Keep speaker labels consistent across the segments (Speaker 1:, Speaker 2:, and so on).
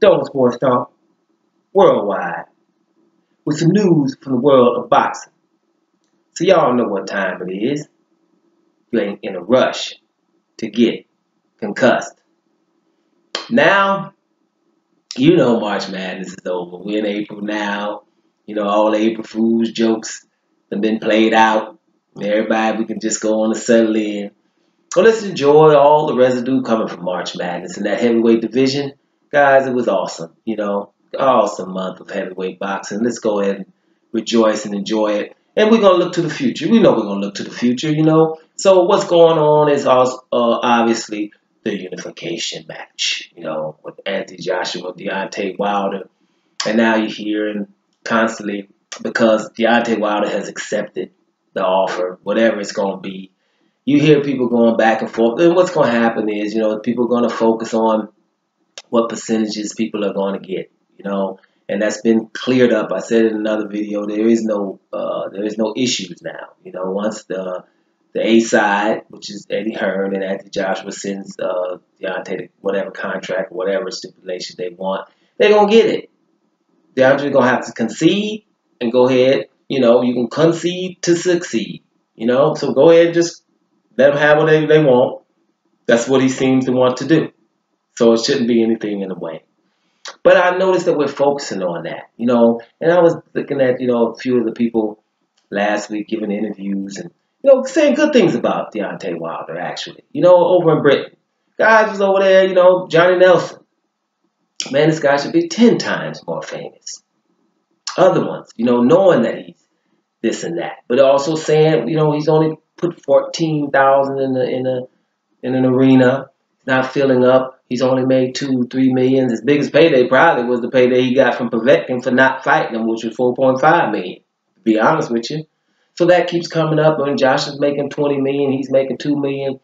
Speaker 1: Stone Sports Talk worldwide with some news from the world of boxing. So y'all know what time it is. You ain't in a rush to get concussed. Now, you know March Madness is over. We're in April now. You know, all the April Fool's jokes have been played out. Everybody, we can just go on and settle in. So let's enjoy all the residue coming from March Madness in that heavyweight division. Guys, it was awesome. You know, awesome month of heavyweight boxing. Let's go ahead and rejoice and enjoy it. And we're going to look to the future. We know we're going to look to the future, you know. So what's going on is also, obviously the unification match, you know, with Anthony Joshua, Deontay Wilder. And now you're hearing constantly, because Deontay Wilder has accepted the offer, whatever it's going to be. You hear people going back and forth. And what's going to happen is, you know, people are going to focus on what percentages people are going to get, you know. And that's been cleared up. I said in another video, there is no issues now. You know, once the A side, which is Eddie Hearn and Anthony Joshua, sends Deontay whatever contract, whatever stipulation they want, they're going to get it. Deontay's going to have to concede and go ahead. You know, you can concede to succeed. You know, so go ahead and just let them have what they want. That's what he seems to want to do. So it shouldn't be anything in the way. But I noticed that we're focusing on that, you know. And I was looking at, you know, a few of the people last week giving interviews and, you know, saying good things about Deontay Wilder, actually. You know, over in Britain. Guys was over there, you know, Johnny Nelson. Man, this guy should be 10 times more famous. Other ones, you know, knowing that he's this and that. But also saying, you know, he's only put 14,000 in an arena. He's not filling up. He's only made 2-3 million. His biggest payday probably was the payday he got from Povetkin for not fighting him, which was 4.5 million, to be honest with you. So that keeps coming up. When Josh is making 20 million, he's making 2 million.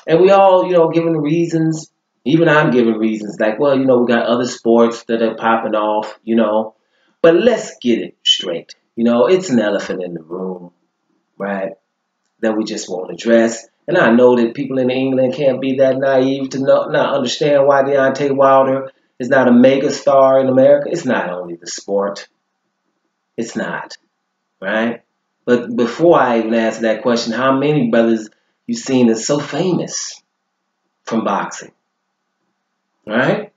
Speaker 1: And we all, you know, giving reasons. Even I'm giving reasons like, well, you know, we got other sports that are popping off, you know. But let's get it straight. You know, it's an elephant in the room, right, that we just won't address. And I know that people in England can't be that naive to not understand why Deontay Wilder is not a mega star in America. It's not only the sport. It's not, right? But before I even answer that question, how many brothers you seen that's so famous from boxing, right?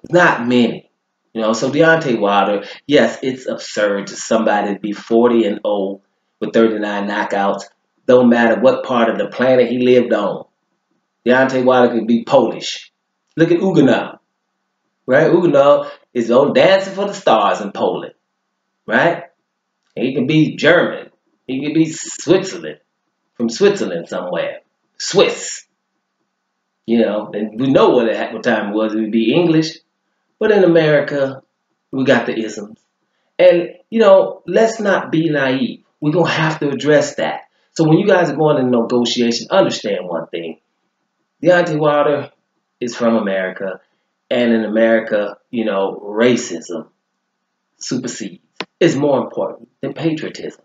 Speaker 1: Not many. You know, so Deontay Wilder, yes, it's absurd to somebody to be 40-0 with 39 knockouts. Don't matter what part of the planet he lived on. Deontay Wilder could be Polish. Look at Ugonov, right? Ugonov is on Dancing for the Stars in Poland, right? And he can be German. He can be Switzerland, from Switzerland somewhere. Swiss. You know, and we know what time it was. It would be English. But in America, we got the isms. And, you know, let's not be naive. We're going to have to address that. So when you guys are going into negotiation, understand one thing. Deontay Wilder is from America. And in America, you know, racism supersedes. It's more important than patriotism.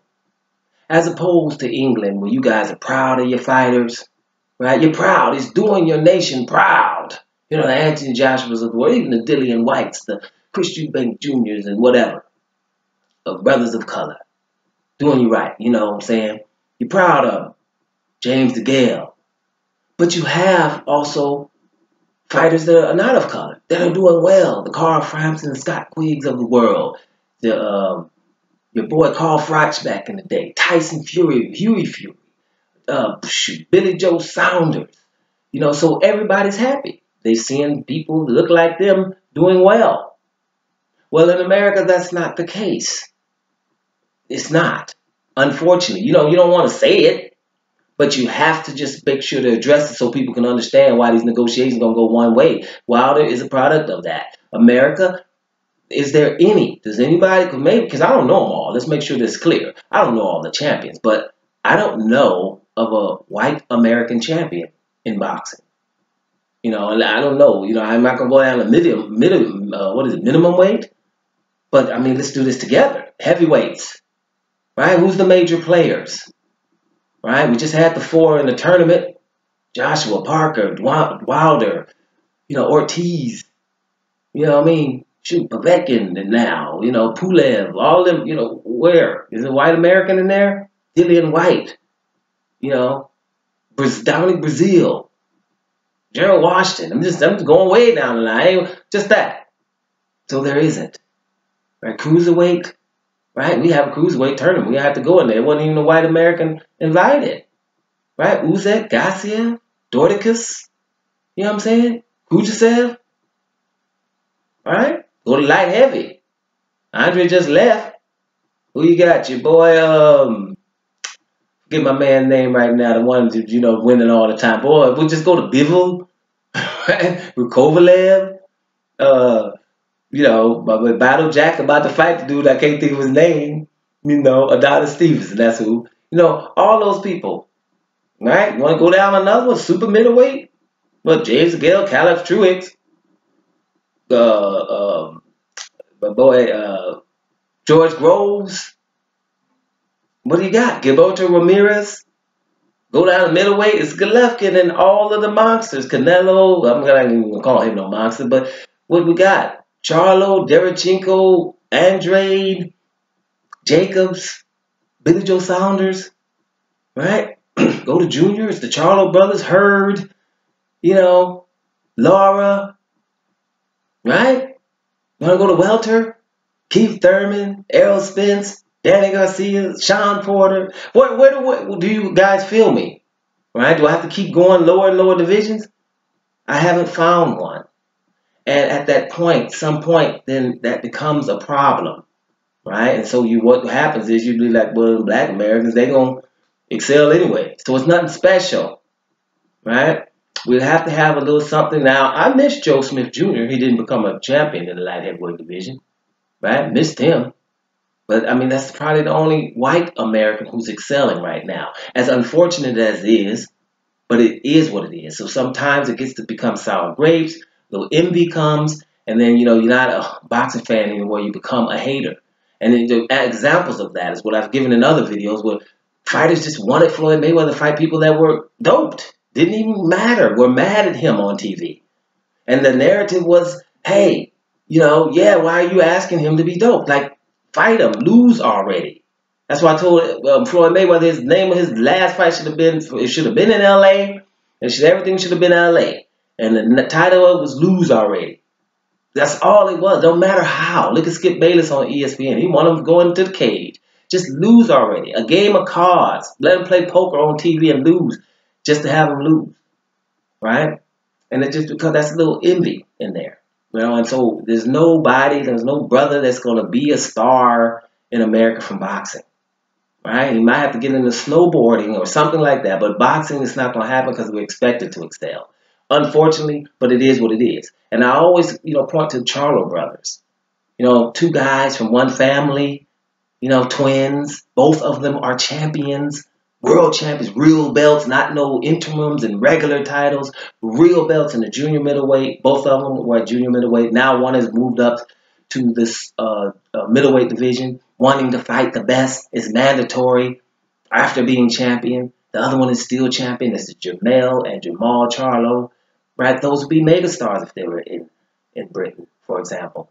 Speaker 1: As opposed to England, where you guys are proud of your fighters, right? You're proud. It's doing your nation proud. You know, the Anthony Joshua's of the world, even the Dillian Whites, the Christian Bank Juniors and whatever, of brothers of color. Doing you right, you know what I'm saying? You're proud of them. James DeGale. But you have also fighters that are not of color, that are doing well. The Carl Frampton and Scott Quiggs of the world. Your boy Carl Froch back in the day. Tyson Fury, Huey Fury. Billy Joe Saunders. You know, so everybody's happy. They're seeing people look like them doing well. Well, in America, that's not the case. It's not. Unfortunately, you know, you don't want to say it, but you have to just make sure to address it so people can understand why these negotiations don't go one way. Wilder is a product of that. America, is there any? Does anybody, maybe, because I don't know them all. Let's make sure this is clear. I don't know all the champions, but I don't know of a white American champion in boxing. You know, I don't know. You know, I'm not going to go down to minimum weight? But, I mean, let's do this together. Heavyweights. Right? Who's the major players? Right? We just had the 4 in the tournament. Joshua, Parker, Wilder, you know, Ortiz. You know what I mean? Shoot, Povetkin and now, Pulev, all them, where? Is it white American in there? Dillian White, you know, down in Brazil, Gerald Washington. I'm just going way down the line. Just that. So there isn't. Right? Cruiserweight, right? We have a cruiserweight tournament. We have to go in there. There wasn't even a white American invited. Right? Uzek, Gassiev, Dorticus, you know what I'm saying? Kujasev, right? Go to light heavy. Andre just left. Who you got? Your boy, get my man's name right now, the one that, winning all the time. Boy, we'll just go to Bivol, right? With Kovalev, but Battle Jack about to fight the dude, I can't think of his name, Adonis Stevenson, that's who. All those people, right? You want to go down another one, super middleweight? Well, James Gale, Caleb Truex, my boy, George Groves. What do you got? Gilberto Ramirez. Go down the middleweight. It's Golovkin and all of the monsters. Canelo. I'm not even call him no monster, but what we got? Charlo, Derevchenko, Andrade, Jacobs, Billy Joe Saunders. Right? Go to juniors. The Charlo brothers. Hurd. Laura. Right? You want to go to welter? Keith Thurman, Errol Spence, Danny Garcia, Sean Porter. Where do you guys feel me? Right? Do I have to keep going lower and lower divisions? I haven't found one. And at that point, some point, then that becomes a problem. Right? And so what happens is you be like, well, black Americans, they're going to excel anyway. So it's nothing special. Right? We'll have to have a little something. Now, I miss Joe Smith Jr. He didn't become a champion in the light heavyweight division. Right? Missed him. But, I mean, that's probably the only white American who's excelling right now. As unfortunate as it is, but it is what it is. So sometimes it gets to become sour grapes, a little envy comes, and then, you're not a boxing fan anymore. You become a hater. And the examples of that is what I've given in other videos where fighters just wanted Floyd Mayweather to fight people that were doped. Didn't even matter. Were mad at him on TV. And the narrative was, hey, why are you asking him to be doped? Like, fight him, lose already. That's why I told Floyd Mayweather his name of his last fight should have been in LA, and everything should have been LA. And the title was lose already. That's all it was. Don't matter how. Look at Skip Bayless on ESPN. He wanted him to go into the cage. Just lose already. A game of cards. Let him play poker on TV and lose, just to have him lose, right? And it's just because that's a little envy in there. And so there's no brother that's going to be a star in America from boxing, right? He might have to get into snowboarding or something like that, but boxing is not going to happen because we're expected to excel. Unfortunately, but it is what it is. And I always, point to the Charlo brothers. Two guys from one family, twins. Both of them are champions. World champions, real belts, not no interims and regular titles, real belts in the junior middleweight. Both of them were at junior middleweight. Now one has moved up to this middleweight division, wanting to fight the best. Is mandatory after being champion. The other one is still champion. This is Jamel and Jamal Charlo. Right? Those would be megastars if they were in Britain, for example.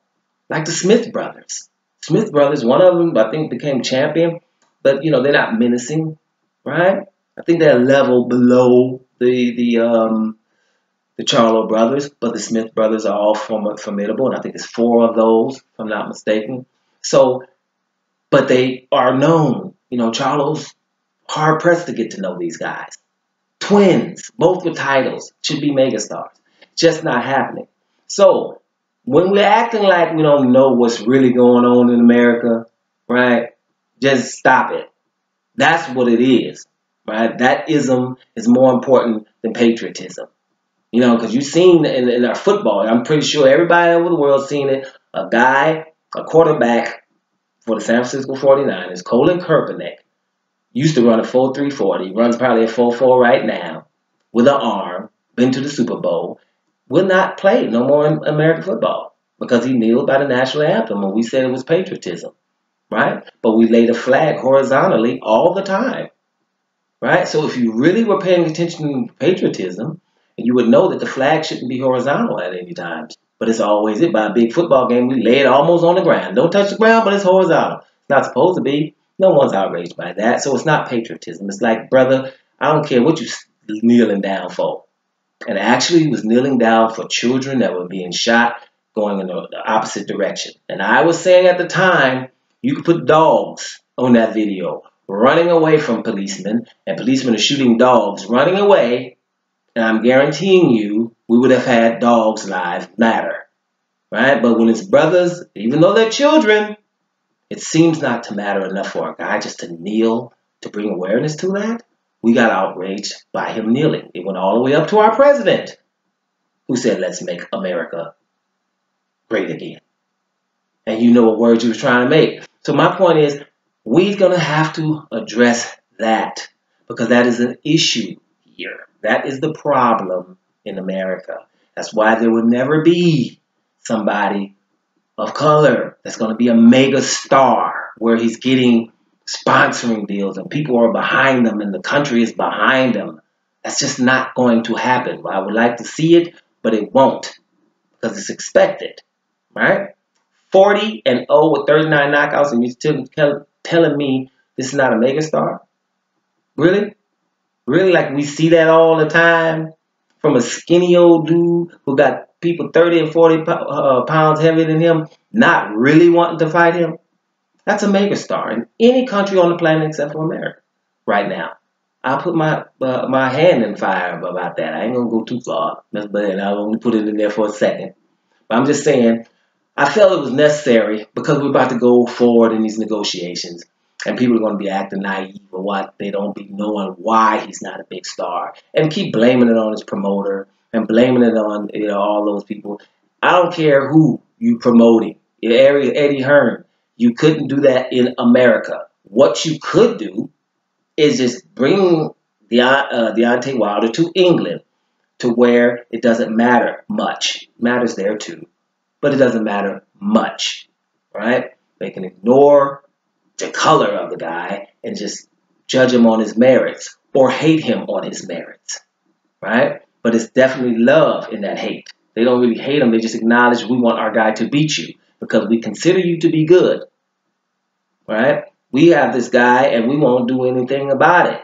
Speaker 1: Like the Smith brothers. Smith brothers, one of them, I think, became champion, but, they're not menacing. Right? I think they're a level below the Charlo brothers, but the Smith brothers are all formidable, and I think it's 4 of those, if I'm not mistaken. So, but they are known. Charlo's hard-pressed to get to know these guys. Twins, both with titles, should be megastars. Just not happening. So, when we're acting like we don't know what's really going on in America, right, just stop it. That's what it is, right? That ism is more important than patriotism. Because you've seen in our football, I'm pretty sure everybody over the world seen it, a quarterback for the San Francisco 49ers, Colin Kaepernick, used to run a 4.340. He runs probably a 4.4 right now with an arm, been to the Super Bowl, will not play no more in American football because he kneeled by the national anthem and we said it was patriotism. Right? But we laid a flag horizontally all the time. Right? So if you really were paying attention to patriotism, you would know that the flag shouldn't be horizontal at any time. But it's always it. By a big football game, we lay it almost on the ground. Don't touch the ground, but it's horizontal. It's not supposed to be. No one's outraged by that. So it's not patriotism. It's like, brother, I don't care what you kneeling down for. And actually, he was kneeling down for children that were being shot going in the opposite direction. And I was saying at the time, you could put dogs on that video running away from policemen, and policemen are shooting dogs running away, and I'm guaranteeing you we would have had dogs' lives matter, right? But when it's brothers, even though they're children, it seems not to matter enough for a guy just to kneel to bring awareness to that. We got outraged by him kneeling. It went all the way up to our president, who said, let's make America great again. And you know what words he was trying to make. So my point is, we're going to have to address that because that is an issue here. That is the problem in America. That's why there will never be somebody of color that's going to be a mega star where he's getting sponsoring deals and people are behind them and the country is behind them. That's just not going to happen. I would like to see it, but it won't because it's expected, right? 40-0 with 39 knockouts, and you're still telling me this is not a megastar? Really? Really? Like we see that all the time from a skinny old dude who got people 30 and 40 pounds heavier than him not really wanting to fight him? That's a megastar in any country on the planet except for America right now. I'll put my hand in fire about that. I ain't going to go too far, but I'll only put it in there for a second. But I'm just saying, I felt it was necessary because we're about to go forward in these negotiations and people are going to be acting naive or what. They don't be knowing why he's not a big star and keep blaming it on his promoter and blaming it on all those people. I don't care who you promoting. Eddie Hearn, you couldn't do that in America. What you could do is just bring Deontay Wilder to England to where it doesn't matter much. It matters there too. But it doesn't matter much, right? They can ignore the color of the guy and just judge him on his merits or hate him on his merits, right? But it's definitely love in that hate. They don't really hate him. They just acknowledge we want our guy to beat you because we consider you to be good, right? We have this guy and we won't do anything about it,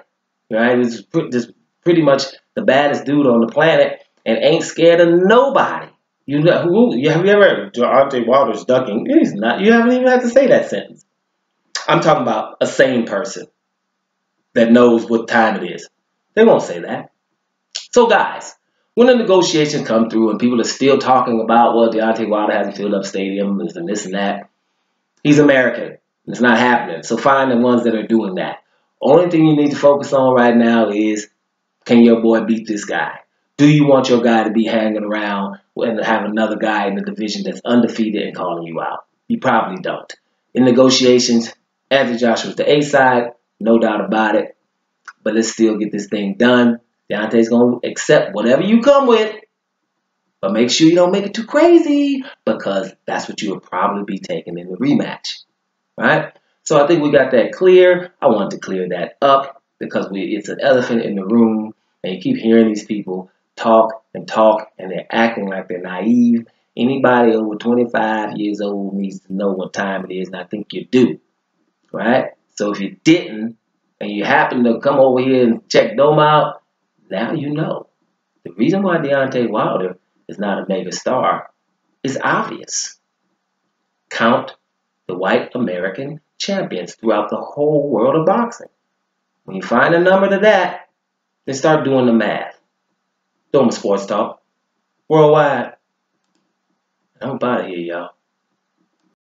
Speaker 1: right? He's just pretty much the baddest dude on the planet and ain't scared of nobody. Have you ever heard Deontay Wilder's ducking? He's not. You haven't even had to say that sentence. I'm talking about a sane person that knows what time it is. They won't say that. So guys, when the negotiations come through and people are still talking about, well, Deontay Wilder hasn't filled up stadiums and this and that, he's American. It's not happening. So find the ones that are doing that. Only thing you need to focus on right now is, can your boy beat this guy? Do you want your guy to be hanging around and have another guy in the division that's undefeated and calling you out? You probably don't. In negotiations, Anthony Joshua's the A side, no doubt about it. But let's still get this thing done. Deontay's going to accept whatever you come with. But make sure you don't make it too crazy because that's what you will probably be taking in the rematch. Right? So I think we got that clear. I wanted to clear that up because it's an elephant in the room. And you keep hearing these people talk, and they're acting like they're naive. Anybody over 25 years old needs to know what time it is, and I think you do, right? So if you didn't, and you happen to come over here and check Dome out, now you know. The reason why Deontay Wilder is not a mega star is obvious. Count the white American champions throughout the whole world of boxing. When you find a number to that, then start doing the math. Dome Sports Talk. Worldwide. I'm out of here, y'all.